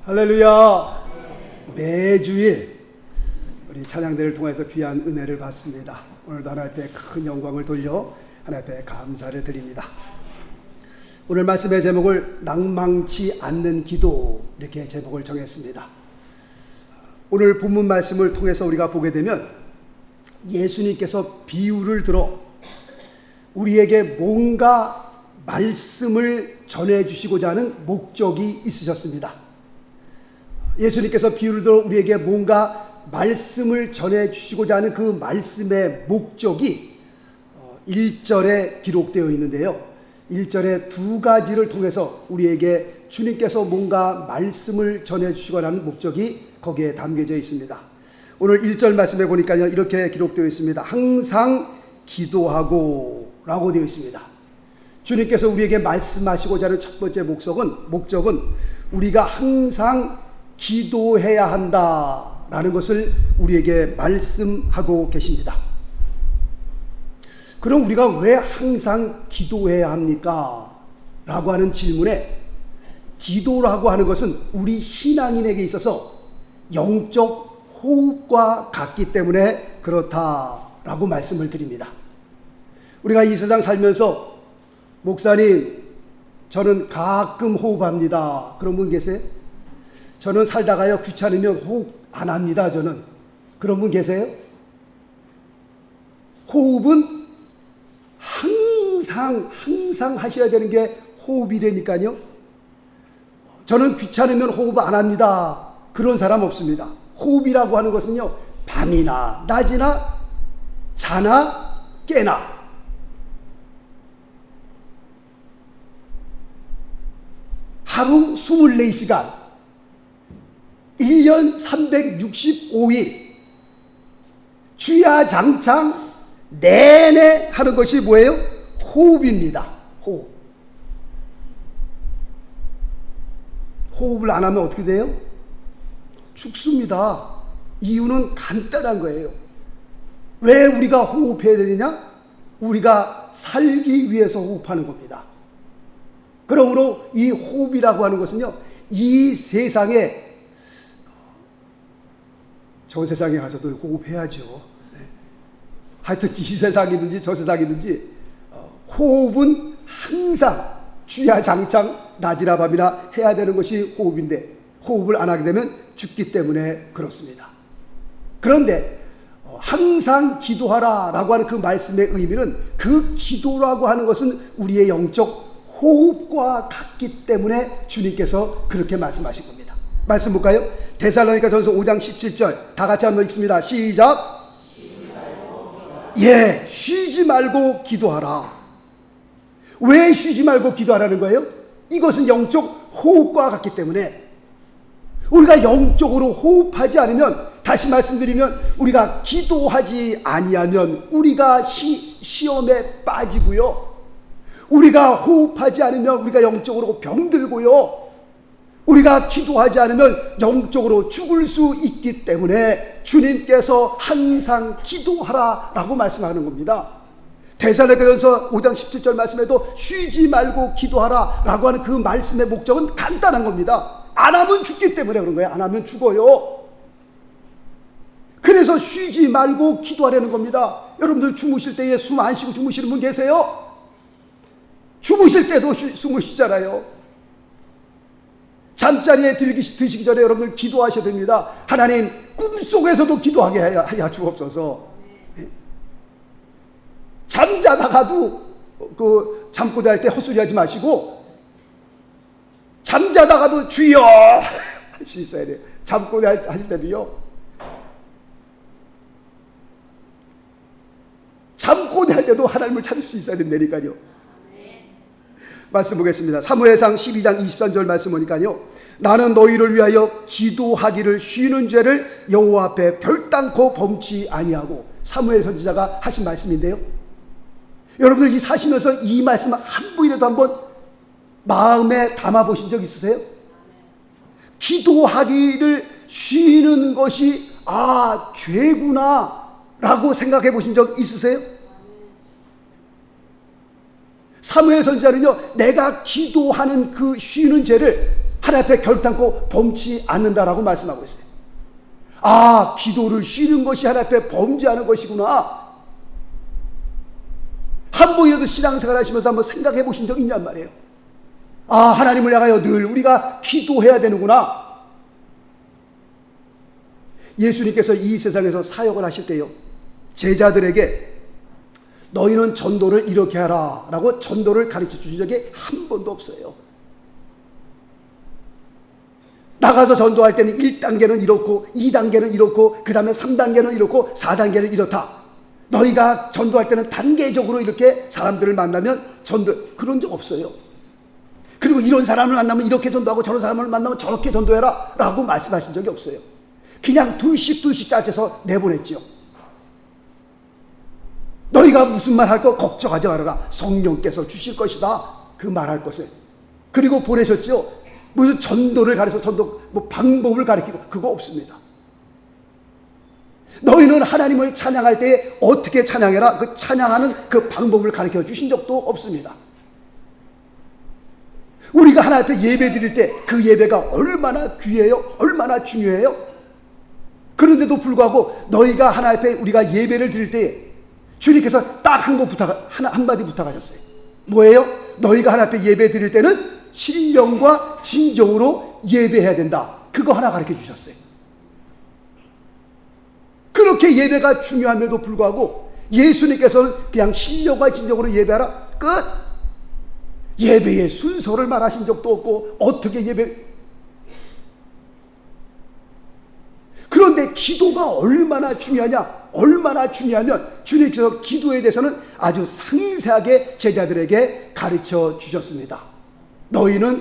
할렐루야. 매주일 우리 찬양대를 통해서 귀한 은혜를 받습니다. 오늘도 하나님 앞에 큰 영광을 돌려 하나님 앞에 감사를 드립니다. 오늘 말씀의 제목을 낭망치 않는 기도, 이렇게 제목을 정했습니다. 오늘 본문 말씀을 통해서 우리가 보게 되면 예수님께서 비유를 들어 우리에게 뭔가 말씀을 전해주시고자 하는 목적이 있으셨습니다. 예수님께서 비유를 들어 우리에게 뭔가 말씀을 전해주시고자 하는 그 말씀의 목적이 1절에 기록되어 있는데요. 1절에 두 가지를 통해서 우리에게 주님께서 뭔가 말씀을 전해주시고자 하는 목적이 거기에 담겨져 있습니다. 오늘 1절 말씀에 보니까요, 이렇게 기록되어 있습니다. 항상 기도하고 라고 되어 있습니다. 주님께서 우리에게 말씀하시고자 하는 첫 번째 목적은 우리가 항상 기도해야 한다라는 것을 우리에게 말씀하고 계십니다. 그럼 우리가 왜 항상 기도해야 합니까? 라고 하는 질문에, 기도라고 하는 것은 우리 신앙인에게 있어서 영적 호흡과 같기 때문에 그렇다라고 말씀을 드립니다. 우리가 이 세상 살면서 목사님, 저는 가끔 호흡합니다. 그런 분 계세요? 저는 살다가요, 귀찮으면 호흡 안 합니다. 저는. 그런 분 계세요? 호흡은 항상 하셔야 되는 게 호흡이라니까요. 저는 귀찮으면 호흡 안 합니다. 그런 사람 없습니다. 호흡이라고 하는 것은요, 밤이나 낮이나 자나 깨나 하루 24시간 1년 365일 주야장창 내내 하는 것이 뭐예요? 호흡입니다. 호흡을 안 하면 어떻게 돼요? 죽습니다. 이유는 간단한 거예요. 왜 우리가 호흡해야 되느냐? 우리가 살기 위해서 호흡하는 겁니다. 그러므로 이 호흡이라고 하는 것은요, 이 세상에, 저 세상에 가서도 호흡해야죠. 하여튼 이 세상이든지 저 세상이든지 호흡은 항상 주야장창 낮이나 밤이나 해야 되는 것이 호흡인데, 호흡을 안 하게 되면 죽기 때문에 그렇습니다. 그런데 항상 기도하라 라고 하는 그 말씀의 의미는, 그 기도라고 하는 것은 우리의 영적 호흡과 같기 때문에 주님께서 그렇게 말씀하신 겁니다. 말씀 볼까요? 데살로니가전서 5장 17절 다 같이 한번 읽습니다. 시작. 쉬지 말고 기도하라. 왜 쉬지 말고 기도하라는 거예요? 이것은 영적 호흡과 같기 때문에, 우리가 영적으로 호흡하지 않으면, 다시 말씀드리면, 우리가 기도하지 아니하면 우리가 시험에 빠지고요, 우리가 호흡하지 않으면 우리가 영적으로 병들고요, 우리가 기도하지 않으면 영적으로 죽을 수 있기 때문에 주님께서 항상 기도하라 라고 말씀하는 겁니다. 데살로니가전서 5장 17절 말씀에도 쉬지 말고 기도하라 라고 하는 그 말씀의 목적은 간단한 겁니다. 안 하면 죽기 때문에 그런 거예요. 안 하면 죽어요. 그래서 쉬지 말고 기도하라는 겁니다. 여러분들 주무실 때에 숨 안 쉬고 주무시는 분 계세요? 주무실 때도 숨을 쉬잖아요. 잠자리에 드시기 전에 여러분들 기도하셔야 됩니다. 하나님, 꿈속에서도 기도하게 하여 주옵소서. 잠자다가도 잠꼬대 할 때 헛소리 하지 마시고, 잠자다가도 주여 할 수 있어야 돼요. 잠꼬대 할 때도요, 잠꼬대 할 때도 하나님을 찾을 수 있어야 된다니까요. 말씀 보겠습니다. 사무엘상 12장 23절 말씀 보니까요, 나는 너희를 위하여 기도하기를 쉬는 죄를 여호와 앞에 별단코 범치 아니하고, 사무엘 선지자가 하신 말씀인데요, 여러분들 이 사시면서 이 말씀 한 번이라도 한번 마음에 담아 보신 적 있으세요? 기도하기를 쉬는 것이 죄구나 라고 생각해 보신 적 있으세요? 사무엘 선지자는요, 내가 기도하는 그 쉬는 죄를 하나님 앞에 결단코 범치 않는다라고 말씀하고 있어요. 아, 기도를 쉬는 것이 하나님 앞에 범죄하는 것이구나. 한 번이라도 신앙생활 하시면서 한번 생각해 보신 적 있냔 말이에요. 아, 하나님을 향하여 늘 우리가 기도해야 되는구나. 예수님께서 이 세상에서 사역을 하실 때요, 제자들에게 너희는 전도를 이렇게 하라 라고 전도를 가르쳐 주신 적이 한 번도 없어요. 나가서 전도할 때는 1단계는 이렇고 2단계는 이렇고 그 다음에 3단계는 이렇고 4단계는 이렇다. 너희가 전도할 때는 단계적으로 이렇게 사람들을 만나면 전도, 그런 적 없어요. 그리고 이런 사람을 만나면 이렇게 전도하고 저런 사람을 만나면 저렇게 전도해라 라고 말씀하신 적이 없어요. 그냥 둘씩 짜져서 내보냈지요. 너희가 무슨 말 할 거 걱정하지 말아라. 성령께서 주실 것이다. 그 말할 것을. 그리고 보내셨죠. 무슨 전도를 가르쳐서 전도 방법을 가르치고 그거 없습니다. 너희는 하나님을 찬양할 때 어떻게 찬양해라. 그 찬양하는 그 방법을 가르쳐 주신 적도 없습니다. 우리가 하나님 앞에 예배 드릴 때 그 예배가 얼마나 귀해요? 얼마나 중요해요? 그런데도 불구하고 너희가 하나님 앞에 우리가 예배를 드릴 때 주님께서 딱 한마디 부탁하셨어요. 뭐예요? 너희가 하나님 앞에 예배 드릴 때는 신령과 진정으로 예배해야 된다. 그거 하나 가르쳐 주셨어요. 그렇게 예배가 중요함에도 불구하고 예수님께서는 그냥 신령과 진정으로 예배하라. 끝! 예배의 순서를 말하신 적도 없고 어떻게 그런데 기도가 얼마나 중요하냐? 얼마나 중요하면 주님께서 기도에 대해서는 아주 상세하게 제자들에게 가르쳐 주셨습니다.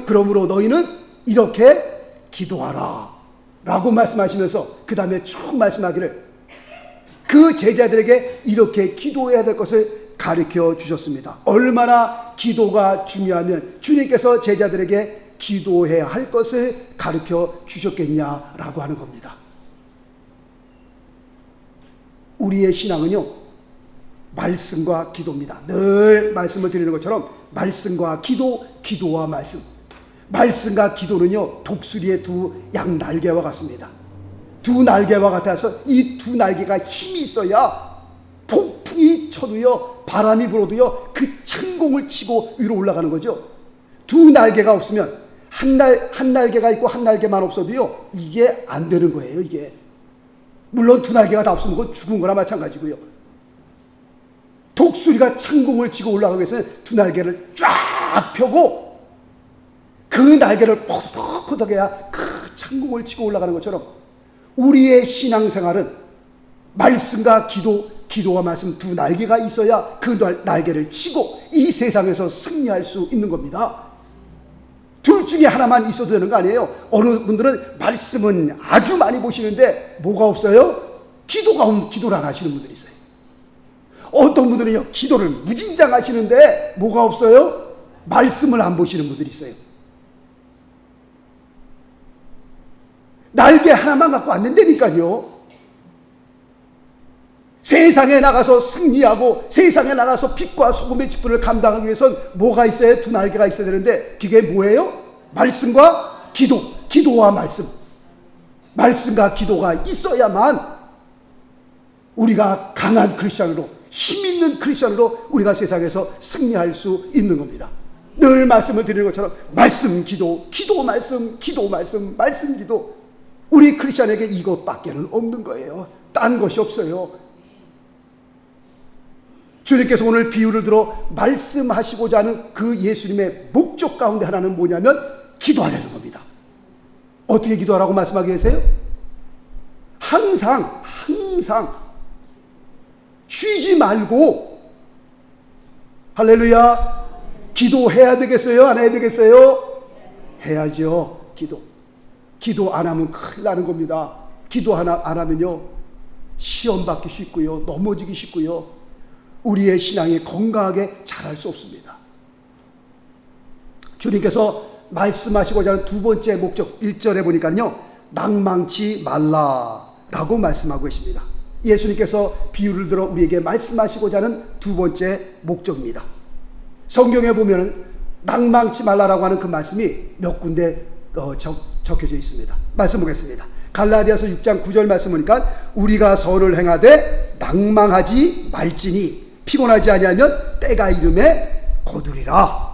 그러므로 너희는 이렇게 기도하라 라고 말씀하시면서 그 다음에 쭉 말씀하기를 그 제자들에게 이렇게 기도해야 될 것을 가르쳐 주셨습니다. 얼마나 기도가 중요하면 주님께서 제자들에게 기도해야 할 것을 가르쳐 주셨겠냐라고 하는 겁니다. 우리의 신앙은요, 말씀과 기도입니다. 늘 말씀을 드리는 것처럼 말씀과 기도, 기도와 말씀. 말씀과 기도는요, 독수리의 두 양날개와 같습니다. 두 날개와 같아서 이 두 날개가 힘이 있어야 폭풍이 쳐도요, 바람이 불어도요, 그 창공을 치고 위로 올라가는 거죠. 두 날개가 없으면 한 날개가 있고 한 날개만 없어도요, 이게 안 되는 거예요, 이게. 물론 두 날개가 다 없으면 그건 죽은 거나 마찬가지고요. 독수리가 창공을 치고 올라가기 위해서는 두 날개를 쫙 펴고 그 날개를 퍼덕퍼덕해야 그 창공을 치고 올라가는 것처럼 우리의 신앙생활은 말씀과 기도와 말씀 두 날개가 있어야 그 날개를 치고 이 세상에서 승리할 수 있는 겁니다. 둘 중에 하나만 있어도 되는 거 아니에요. 어느 분들은 말씀은 아주 많이 보시는데 뭐가 없어요? 기도를 안 하시는 분들이 있어요. 어떤 분들은요, 기도를 무진장 하시는데 뭐가 없어요? 말씀을 안 보시는 분들이 있어요. 날개 하나만 갖고 안 된다니까요. 세상에 나가서 승리하고 세상에 나가서 빛과 소금의 직분을 감당하기 위해서는 뭐가 있어야 두 날개가 있어야 되는데 그게 뭐예요? 말씀과 기도와 말씀. 말씀과 기도가 있어야만 우리가 강한 크리스찬으로, 힘있는 크리스찬으로 우리가 세상에서 승리할 수 있는 겁니다. 늘 말씀을 드리는 것처럼 말씀 기도, 기도 말씀, 기도 말씀, 말씀 기도. 우리 크리스찬에게 이것밖에는 없는 거예요. 딴 것이 없어요. 주님께서 오늘 비유를 들어 말씀하시고자 하는 그 예수님의 목적 가운데 하나는 뭐냐면 기도하려는 겁니다. 어떻게 기도하라고 말씀하고 계세요? 항상 쉬지 말고, 할렐루야, 기도해야 되겠어요? 안 해야 되겠어요? 해야죠. 기도 안 하면 큰일 나는 겁니다. 기도 안 하면요, 시험 받기 쉽고요, 넘어지기 쉽고요, 우리의 신앙이 건강하게 자랄 수 없습니다. 주님께서 말씀하시고자 하는 두 번째 목적 1절에 보니까요, 낭망치 말라라고 말씀하고 계십니다. 예수님께서 비유를 들어 우리에게 말씀하시고자 하는 두 번째 목적입니다. 성경에 보면 낭망치 말라라고 하는 그 말씀이 몇 군데 적혀져 있습니다. 말씀 보겠습니다. 갈라디아서 6장 9절 말씀 보니까 우리가 선을 행하되 낭망하지 말지니 피곤하지 아니하면 때가 이름에 거두리라.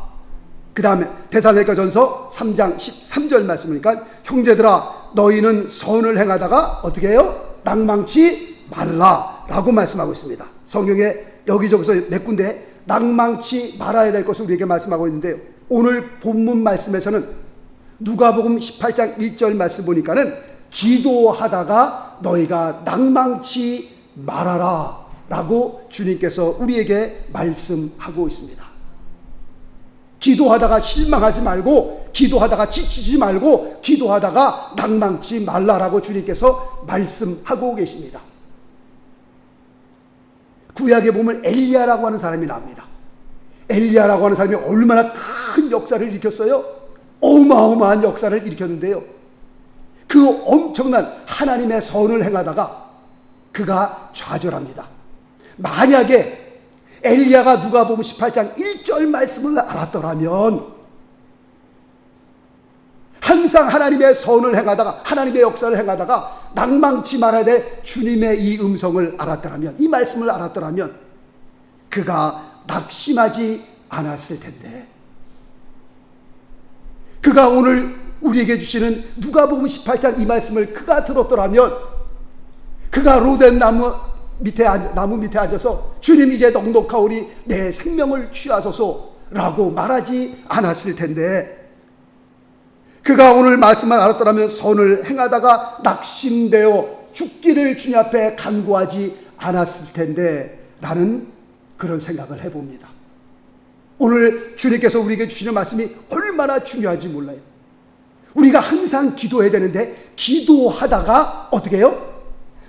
그 다음에 데살로니가전서 3장 13절 말씀 보니까 형제들아 너희는 선을 행하다가 어떻게 해요? 낭망치 말라라고 말씀하고 있습니다. 성경에 여기저기서 몇 군데 낭망치 말아야 될 것을 우리에게 말씀하고 있는데요. 오늘 본문 말씀에서는 누가복음 18장 1절 말씀 보니까는 기도하다가 너희가 낭망치 말아라 라고 주님께서 우리에게 말씀하고 있습니다. 기도하다가 실망하지 말고, 기도하다가 지치지 말고, 기도하다가 낭망치 말라라고 주님께서 말씀하고 계십니다. 구약에 보면 엘리야라고 하는 사람이 나옵니다. 엘리야라고 하는 사람이 얼마나 큰 역사를 일으켰어요? 어마어마한 역사를 일으켰는데요. 그 엄청난 하나님의 선을 행하다가 그가 좌절합니다. 만약에 엘리야가 누가복음 18장 1절 말씀을 알았더라면, 항상 하나님의 선을 행하다가, 하나님의 역사를 행하다가 낭망치 말아야 될 주님의 이 음성을 알았더라면, 이 말씀을 알았더라면 그가 낙심하지 않았을 텐데, 그가 오늘 우리에게 주시는 누가복음 18장 이 말씀을 그가 들었더라면, 그가 로된 나무 밑에 앉아서 주님 이제 넉넉하오니 내 생명을 취하소서라고 말하지 않았을 텐데, 그가 오늘 말씀을 알았더라면 선을 행하다가 낙심되어 죽기를 주님 앞에 간구하지 않았을 텐데 라는 그런 생각을 해봅니다. 오늘 주님께서 우리에게 주시는 말씀이 얼마나 중요한지 몰라요. 우리가 항상 기도해야 되는데 기도하다가 어떻게 해요?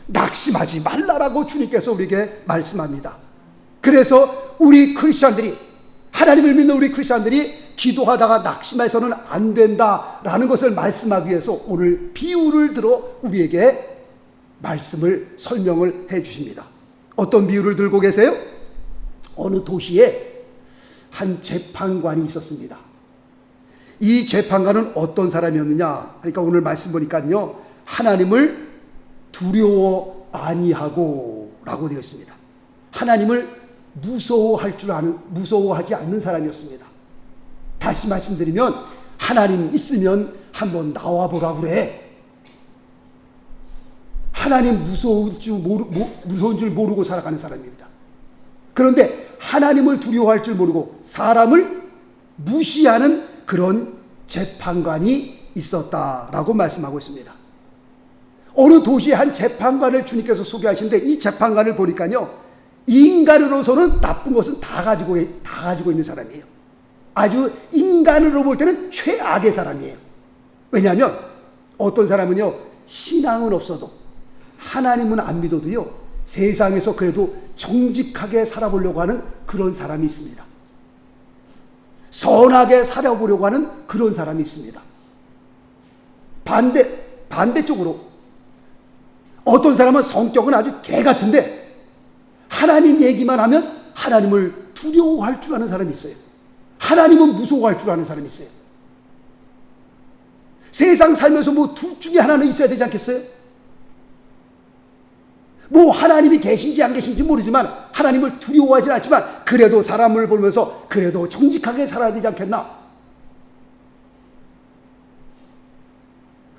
낙심하지 말라라고 주님께서 우리에게 말씀합니다. 그래서 우리 크리스찬들이, 하나님을 믿는 우리 크리스찬들이 기도하다가 낙심해서는 안 된다라는 것을 말씀하기 위해서 오늘 비유를 들어 우리에게 말씀을 설명을 해 주십니다. 어떤 비유를 들고 계세요? 어느 도시에 한 재판관이 있었습니다. 이 재판관은 어떤 사람이었느냐? 그러니까 오늘 말씀 보니까요, 하나님을 두려워 아니하고 라고 되어 있습니다. 하나님을 무서워하지 않는 사람이었습니다. 다시 말씀드리면, 하나님 있으면 한번 나와보라 그래. 하나님 무서운 줄 모르고 살아가는 사람입니다. 그런데 하나님을 두려워할 줄 모르고 사람을 무시하는 그런 재판관이 있었다라고 말씀하고 있습니다. 어느 도시의 한 재판관을 주님께서 소개하시는데, 이 재판관을 보니까요, 인간으로서는 나쁜 것은 다 가지고 있는 사람이에요. 아주 인간으로 볼 때는 최악의 사람이에요. 왜냐하면 어떤 사람은요, 신앙은 없어도, 하나님은 안 믿어도요, 세상에서 그래도 정직하게 살아보려고 하는 그런 사람이 있습니다. 선하게 살아보려고 하는 그런 사람이 있습니다. 반대쪽으로 어떤 사람은 성격은 아주 개 같은데 하나님 얘기만 하면 하나님을 두려워할 줄 아는 사람이 있어요. 하나님은 무서워할 줄 아는 사람이 있어요. 세상 살면서 뭐 둘 중에 하나는 있어야 되지 않겠어요? 뭐 하나님이 계신지 안 계신지 모르지만 하나님을 두려워하진 않지만 그래도 사람을 보면서 그래도 정직하게 살아야 되지 않겠나?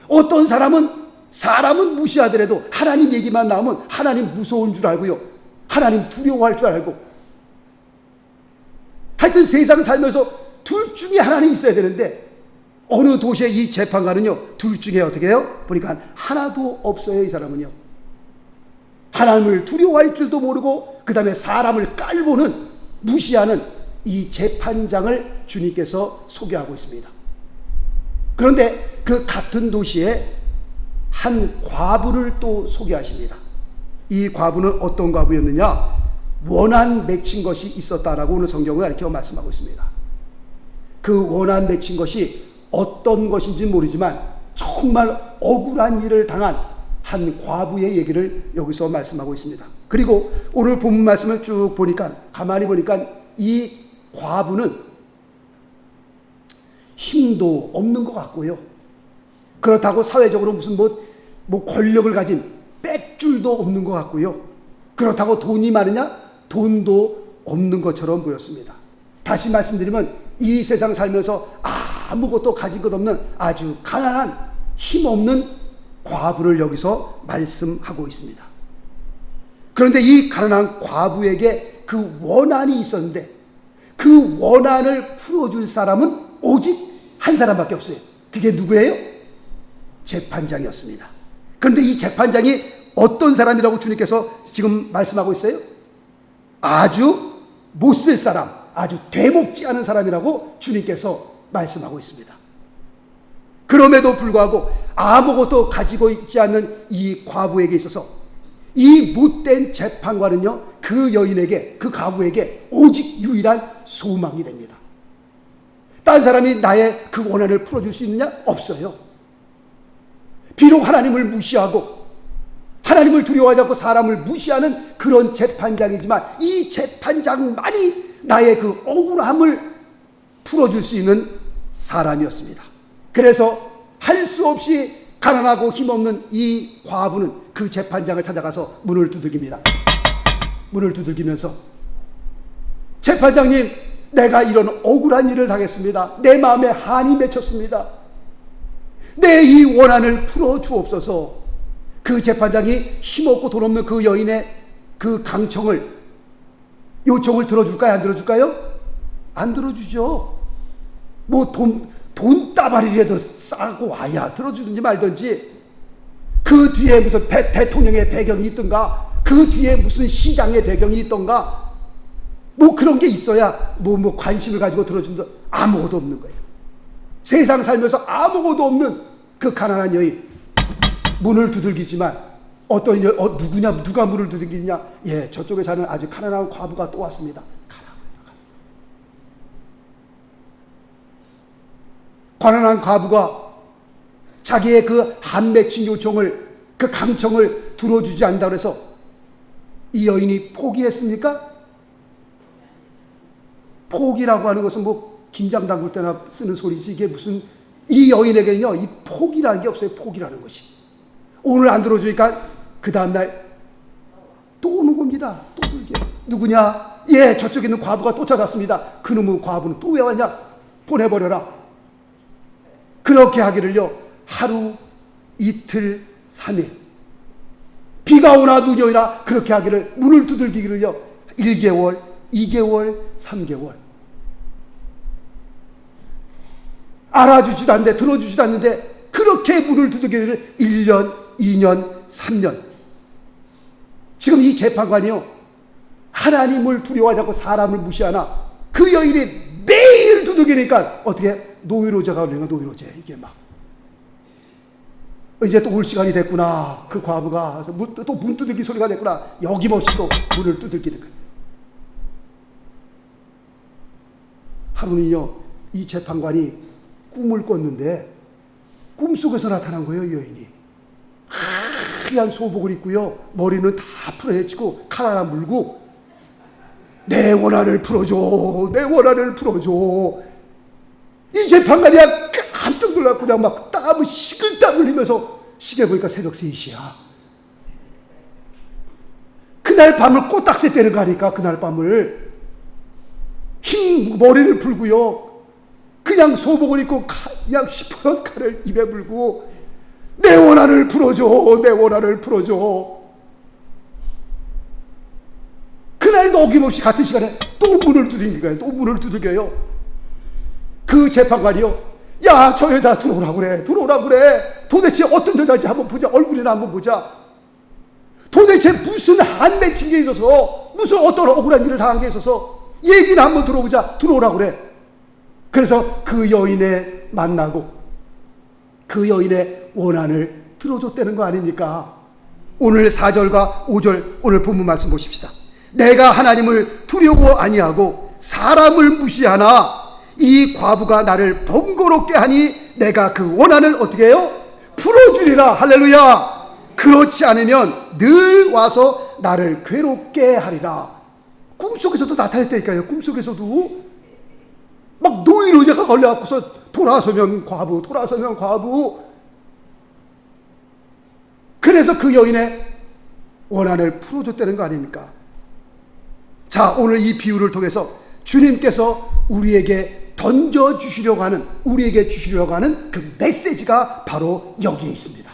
어떤 사람은 무시하더라도 하나님 얘기만 나오면 하나님 무서운 줄 알고요, 하나님 두려워할 줄 알고, 하여튼 세상 살면서 둘 중에 하나는 있어야 되는데, 어느 도시의 이 재판관은요, 둘 중에 어떻게 해요? 보니까 하나도 없어요. 이 사람은요, 하나님을 두려워할 줄도 모르고 그 다음에 사람을 깔보는, 무시하는 이 재판장을 주님께서 소개하고 있습니다. 그런데 그 같은 도시에 한 과부를 또 소개하십니다. 이 과부는 어떤 과부였느냐? 원한 맺힌 것이 있었다라고 오늘 성경을 이렇게 말씀하고 있습니다. 그 원한 맺힌 것이 어떤 것인지 모르지만 정말 억울한 일을 당한 한 과부의 얘기를 여기서 말씀하고 있습니다. 그리고 오늘 본문 말씀을 쭉 보니까, 가만히 보니까 이 과부는 힘도 없는 것 같고요, 그렇다고 사회적으로 무슨 뭐 권력을 가진 빽줄도 없는 것 같고요. 그렇다고 돈이 많으냐? 돈도 없는 것처럼 보였습니다. 다시 말씀드리면 이 세상 살면서 아무것도 가진 것 없는 아주 가난한 힘없는 과부를 여기서 말씀하고 있습니다. 그런데 이 가난한 과부에게 그 원한이 있었는데 그 원한을 풀어줄 사람은 오직 한 사람밖에 없어요. 그게 누구예요? 재판장이었습니다. 그런데 이 재판장이 어떤 사람이라고 주님께서 지금 말씀하고 있어요? 아주 못 쓸 사람, 아주 되먹지 않은 사람이라고 주님께서 말씀하고 있습니다. 그럼에도 불구하고 아무것도 가지고 있지 않는 이 과부에게 있어서 이 못된 재판관은요, 그 여인에게, 그 과부에게 오직 유일한 소망이 됩니다. 딴 사람이 나의 그 원한을 풀어줄 수 있느냐? 없어요. 비록 하나님을 무시하고 하나님을 두려워하지 않고 사람을 무시하는 그런 재판장이지만 이 재판장만이 나의 그 억울함을 풀어줄 수 있는 사람이었습니다. 그래서 할 수 없이 가난하고 힘없는 이 과부는 그 재판장을 찾아가서 문을 두들깁니다. 문을 두들기면서 재판장님, 내가 이런 억울한 일을 당했습니다. 내 마음에 한이 맺혔습니다. 내 이 원한을 풀어주옵소서. 그 재판장이 힘없고 돈 없는 그 여인의 그 요청을 들어줄까요? 안 들어줄까요? 안 들어주죠. 뭐 돈다발이라도 싸고 와야 들어주든지 말든지, 그 뒤에 무슨 대통령의 배경이 있던가, 그 뒤에 무슨 시장의 배경이 있던가, 뭐 그런 게 있어야 뭐 관심을 가지고 들어준다. 아무것도 없는 거예요. 세상 살면서 아무것도 없는 그 가난한 여인, 문을 두들기지만 누가 문을 두들기냐? 예, 저쪽에 사는 아주 가난한 과부가 또 왔습니다. 가난한 과부가 자기의 그 한 맺힌 요청을, 그 강청을 들어주지 않는다고 해서 이 여인이 포기했습니까? 포기라고 하는 것은 뭐 김장 담글 때나 쓰는 소리지, 이게 무슨, 이 여인에게는요, 이 포기라는 게 없어요. 포기라는 것이. 오늘 안 들어주니까 그 다음날 또 오는 겁니다. 또 들게. 누구냐? 예, 저쪽에 있는 과부가 또 찾았습니다. 그놈의 과부는 또 왜 왔냐? 보내버려라. 그렇게 하기를요, 하루, 이틀, 3일, 비가 오나 눈이 오나 그렇게 하기를, 문을 두들기기를요, 1개월, 2개월, 3개월. 알아주지도 않는데, 들어주지도 않는데, 그렇게 문을 두들기기를 1년, 2년, 3년. 지금 이 재판관이요, 하나님을 두려워하지 않고 사람을 무시하나 그 여인이 매일 두들기니까 어떻게 노이로제가 걸리는 거야. 노이로제. 이게 막 이제 또 올 시간이 됐구나. 그 과부가 또 문 두들기 소리가 됐구나. 여김없이 또 문을 두들기는 거예요. 하루는요, 이 재판관이 꿈을 꿨는데 꿈속에서 나타난 거예요. 이 여인이 하얀 소복을 입고요, 머리는 다 풀어헤치고 칼 하나 물고, 내 원한을 풀어줘, 내 원한을 풀어줘. 이 재판관이야 깜짝 놀랐고 그냥 막 땀을 식을땀 흘리면서 시계 보니까 새벽 3시야. 그날 밤을 꼬딱새 때는 거 아니까. 그날 밤을 머리를 풀고요, 그냥 소복을 입고 그냥 시퍼런 칼을 입에 물고, 내 원한을 풀어줘, 내 원한을 풀어줘. 그날도 어김없이 같은 시간에 또 문을 두들긴 거예요. 또 문을 두들겨요. 그 재판관이요, 야, 저 여자 들어오라고 그래, 들어오라고 그래. 도대체 어떤 여자인지 한번 보자. 얼굴이나 한번 보자. 도대체 무슨 한 맺힌 게 있어서, 무슨 어떤 억울한 일을 당한 게 있어서 얘기나 한번 들어보자. 들어오라고 그래. 그래서 그 여인에 만나고 그 여인의 원한을 들어줬다는 거 아닙니까? 오늘 4절과 5절 오늘 본문 말씀 보십시다. 내가 하나님을 두려워 아니하고 사람을 무시하나 이 과부가 나를 번거롭게 하니 내가 그 원한을 어떻게 해요? 풀어주리라. 할렐루야. 그렇지 않으면 늘 와서 나를 괴롭게 하리라. 꿈속에서도 나타냈다니까요. 꿈속에서도 막 노이로제가 걸려갖고서 돌아서면 과부, 돌아서면 과부. 그래서 그 여인의 원한을 풀어줬다는 거 아닙니까? 자, 오늘 이 비유를 통해서 주님께서 우리에게 던져주시려고 하는, 우리에게 주시려고 하는 그 메시지가 바로 여기에 있습니다.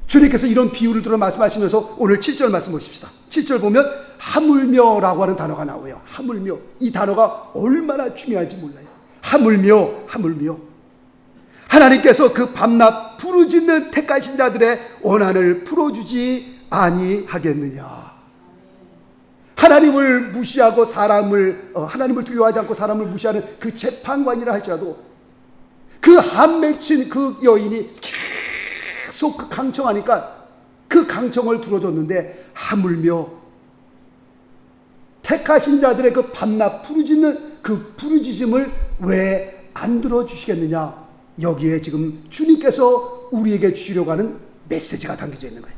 주님께서 이런 비유를 들어 말씀하시면서 오늘 7절 말씀 보십시다. 7절 보면 하물며라고 하는 단어가 나와요. 하물며. 이 단어가 얼마나 중요한지 몰라요. 하물며, 하물며. 하나님께서 그 밤낮 부르짖는 택하신 자들의 원한을 풀어주지 아니하겠느냐. 하나님을 무시하고 하나님을 두려워하지 않고 사람을 무시하는 그 재판관이라 할지라도 그 한 맺힌 그 여인이 계속 그 강청하니까 그 강청을 들어줬는데 하물며 택하신 자들의 그 밤낮 부르짖는 그 부르짖음을 왜 안 들어주시겠느냐. 여기에 지금 주님께서 우리에게 주시려고 하는 메시지가 담겨져 있는 거예요.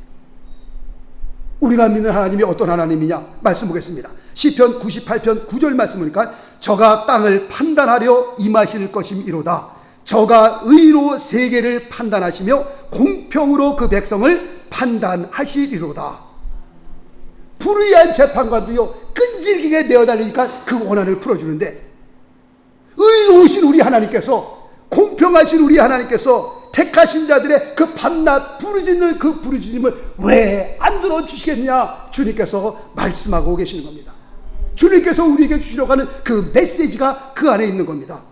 우리가 믿는 하나님이 어떤 하나님이냐 말씀 보겠습니다. 시편 98편 9절 말씀 보니까 저가 땅을 판단하려 임하실 것임이로다. 저가 의로 세계를 판단하시며 공평으로 그 백성을 판단하시리로다. 불의한 재판관도요 끈질기게 내어달리니까 그 원한을 풀어주는데, 의로우신 우리 하나님께서, 공평하신 우리 하나님께서 택하신 자들의 그 밤낮 부르짖는 그 부르짖음을 왜 안 들어주시겠느냐 주님께서 말씀하고 계시는 겁니다. 주님께서 우리에게 주시려고 하는 그 메시지가 그 안에 있는 겁니다.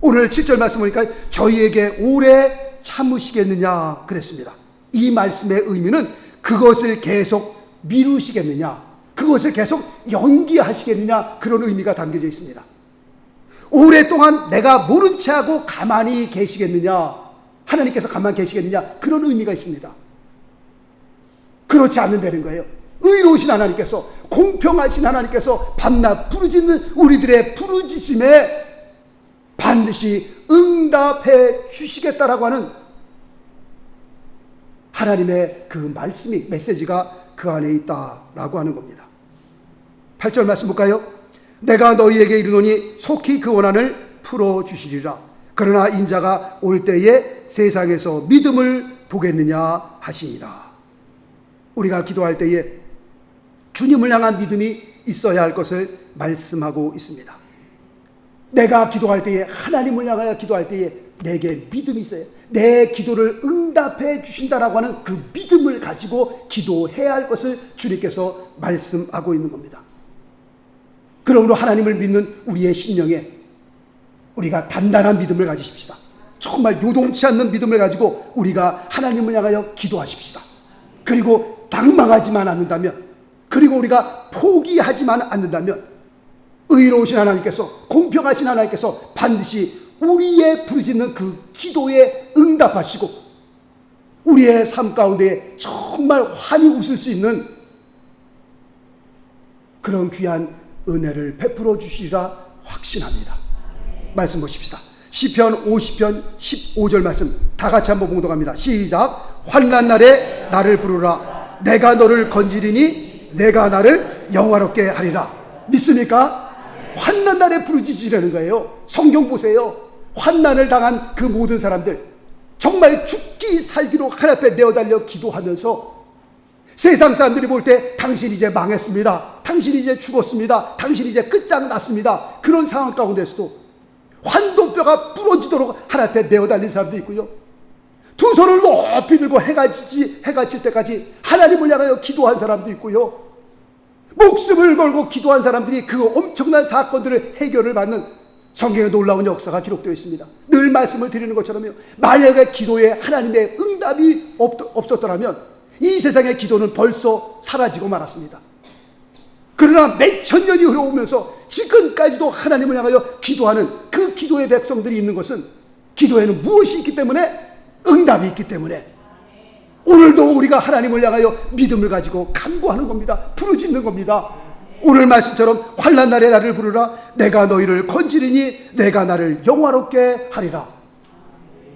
오늘 7절 말씀 보니까 저희에게 오래 참으시겠느냐 그랬습니다. 이 말씀의 의미는 그것을 계속 미루시겠느냐, 그것을 계속 연기하시겠느냐, 그런 의미가 담겨져 있습니다. 오랫동안 내가 모른 채 하고 가만히 계시겠느냐, 하나님께서 가만히 계시겠느냐, 그런 의미가 있습니다. 그렇지 않는다는 거예요. 의로우신 하나님께서, 공평하신 하나님께서 밤낮 부르짖는 우리들의 부르짖음에 반드시 응답해 주시겠다라고 하는 하나님의 그 말씀이, 메시지가 그 안에 있다라고 하는 겁니다. 8절 말씀 볼까요? 내가 너희에게 이르노니 속히 그 원한을 풀어주시리라. 그러나 인자가 올 때에 세상에서 믿음을 보겠느냐 하시니라. 우리가 기도할 때에 주님을 향한 믿음이 있어야 할 것을 말씀하고 있습니다. 내가 기도할 때에, 하나님을 향하여 기도할 때에 내게 믿음이 있어요. 내 기도를 응답해 주신다라고 하는 그 믿음을 가지고 기도해야 할 것을 주님께서 말씀하고 있는 겁니다. 그러므로 하나님을 믿는 우리의 심령에 우리가 단단한 믿음을 가지십시다. 정말 요동치 않는 믿음을 가지고 우리가 하나님을 향하여 기도하십시다. 그리고 낙망하지만 않는다면, 그리고 우리가 포기하지만 않는다면 의로우신 하나님께서, 공평하신 하나님께서 반드시 우리의 부르짖는 그 기도에 응답하시고 우리의 삶 가운데 정말 환히 웃을 수 있는 그런 귀한 은혜를 베풀어 주시리라 확신합니다. 말씀 보십시다. 시편 50편 15절 말씀 다 같이 한번 봉독합니다. 시작. 환난 날에 나를 부르라. 내가 너를 건지리니 내가 나를 영화롭게 하리라. 믿습니까? 환난 날에 부르짖으라는 거예요. 성경 보세요. 환난을 당한 그 모든 사람들, 정말 죽기 살기로 하나님 앞에 메어달려 기도하면서 세상 사람들이 볼 때 당신 이제 망했습니다, 당신 이제 죽었습니다, 당신 이제 끝장났습니다, 그런 상황 가운데서도 환도뼈가 부러지도록 하나님 앞에 메어달린 사람도 있고요, 두 손을 높이 들고 해가 질 때까지 하나님을 향하여 기도한 사람도 있고요, 목숨을 걸고 기도한 사람들이 그 엄청난 사건들을 해결을 받는 성경에 놀라운 역사가 기록되어 있습니다. 늘 말씀을 드리는 것처럼요, 만약에 기도에 하나님의 응답이 없었더라면 이 세상의 기도는 벌써 사라지고 말았습니다. 그러나 몇천 년이 흘러오면서 지금까지도 하나님을 향하여 기도하는 그 기도의 백성들이 있는 것은, 기도에는 무엇이 있기 때문에? 응답이 있기 때문에 오늘도 우리가 하나님을 향하여 믿음을 가지고 간구하는 겁니다. 부르짖는 겁니다. 오늘 말씀처럼 환난 날에 나를 부르라. 내가 너희를 건지리니 내가 나를 영화롭게 하리라.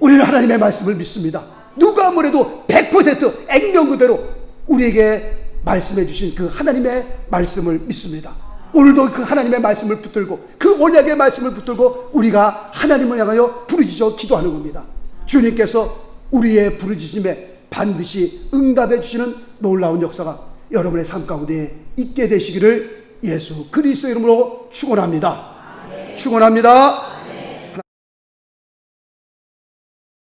우리는 하나님의 말씀을 믿습니다. 누가 아무래도 100% 액면 그대로 우리에게 말씀해 주신 그 하나님의 말씀을 믿습니다. 오늘도 그 하나님의 말씀을 붙들고, 그 언약의 말씀을 붙들고 우리가 하나님을 향하여 부르짖어 기도하는 겁니다. 주님께서 우리의 부르짖음에 반드시 응답해 주시는 놀라운 역사가 여러분의 삶 가운데 있게 되시기를 예수 그리스도 이름으로 축원합니다. 축원합니다.